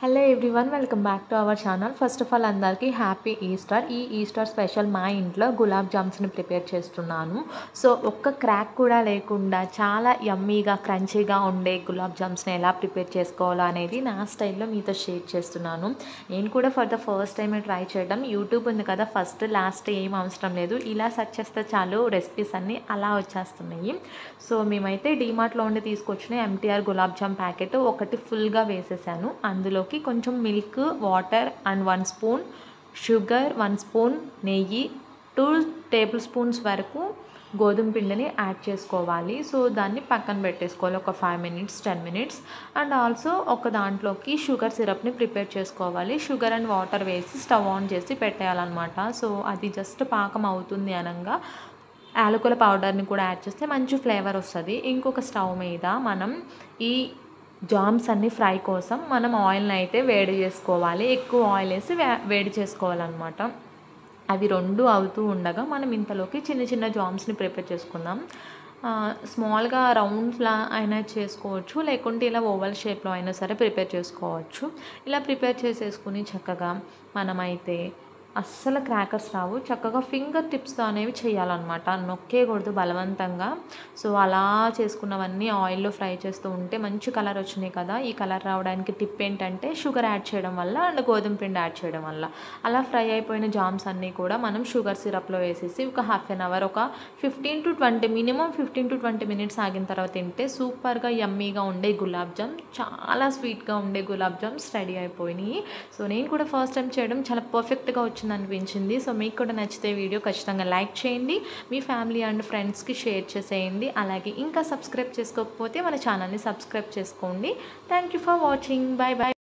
Hello everyone, welcome back to our channel. First of all అందరికీ happy Easter. ఈ Easter special మా ఇంట్లో gulab జామ్స్ని prepare చేస్తున్నాను. సో ఒక్క క్రాక్ కూడా లేకుండా చాలా యమ్మీగా క్రంచీగా ఉండే గులాబ్ జామ్స్ని ఎలా ప్రిపేర్ చేసుకోవాలో అనేది నా స్టైల్లో మీతో షేర్ చేస్తున్నాను. నేను కూడా for the first time try చేయడం. యూట్యూబ్ ఉంది కదా, ఫస్ట్ లాస్ట్ ఏం అవసరం లేదు, ఇలా సెర్చ్ చేస్తే చాలు రెసిపీస్ అన్నీ అలా వచ్చేస్తున్నాయి. సో మేమైతే డీమార్ట్లో ఉండి తీసుకొచ్చిన ఎంటీఆర్ గులాబ్ జామ్ ప్యాకెట్ ఒకటి ఫుల్గా వేసేసాను. అందులో కొంచెం milk, water and 1 spoon sugar, 1 spoon నెయ్యి, 2 టేబుల్ స్పూన్స్ వరకు గోధుమ పిండిని యాడ్ చేసుకోవాలి. సో దాన్ని పక్కన పెట్టేసుకోవాలి ఒక 5 మినిట్స్ 10 మినిట్స్. అండ్ ఆల్సో ఒక దాంట్లోకి షుగర్ సిరప్ని ప్రిపేర్ చేసుకోవాలి. షుగర్ అండ్ వాటర్ వేసి స్టవ్ ఆన్ చేసి పెట్టేయాలన్నమాట. సో అది జస్ట్ పాకం అవుతుంది అనగా యాలకుల పౌడర్ని కూడా యాడ్ చేస్తే మంచి ఫ్లేవర్ వస్తుంది. ఇంకొక స్టవ్ మీద మనం ఈ జామ్స్ అన్ని ఫ్రై కోసం మనం ఆయిల్ని అయితే వేడి చేసుకోవాలి. ఎక్కువ ఆయిల్ వేసి వేడి చేసుకోవాలన్నమాట. అవి రెండు అవుతూ ఉండగా మనం ఇంతలోకి చిన్న చిన్న జామ్స్ని ప్రిపేర్ చేసుకుందాం. స్మాల్గా రౌండ్స్లా అయినా చేసుకోవచ్చు, లేకుంటే ఇలా ఓవల్ షేప్లో అయినా సరే ప్రిపేర్ చేసుకోవచ్చు. ఇలా ప్రిపేర్ చేసేసుకుని చక్కగా మనమైతే అస్సలు క్రాకర్స్ రావు, చక్కగా ఫింగర్ టిప్స్తో అనేవి చేయాలన్నమాట, నొక్కేయకూడదు బలవంతంగా. సో అలా చేసుకున్నవన్నీ ఆయిల్లో ఫ్రై చేస్తూ ఉంటే మంచి కలర్ వచ్చినాయి కదా. ఈ కలర్ రావడానికి టిప్ ఏంటంటే షుగర్ యాడ్ చేయడం వల్ల అండ్ గోధుమ పిండి యాడ్ చేయడం వల్ల. అలా ఫ్రై అయిపోయిన జామ్స్ అన్నీ కూడా మనం షుగర్ సిరప్లో వేసేసి ఒక హాఫ్ అన్ అవర్, ఒక 15 to 20 మినిమం 15 to 20 మినిట్స్ ఆగిన తర్వాత తింటే సూపర్గా యమ్మీగా ఉండే గులాబ్ జామ్, చాలా స్వీట్గా ఉండే గులాబ్ జామ్స్ రెడీ అయిపోయినాయి. సో నేను కూడా ఫస్ట్ టైం చేయడం చాలా పర్ఫెక్ట్గా అనిపించింది. సో మీకు కూడా నచ్చితే వీడియో ఖచ్చితంగా లైక్ చేయండి, మీ ఫ్యామిలీ అండ్ ఫ్రెండ్స్కి షేర్ చేసేయండి. అలాగే ఇంకా సబ్స్క్రైబ్ చేసుకోకపోతే మన ఛానల్ని సబ్స్క్రైబ్ చేసుకోండి. Thank you for watching. Bye bye.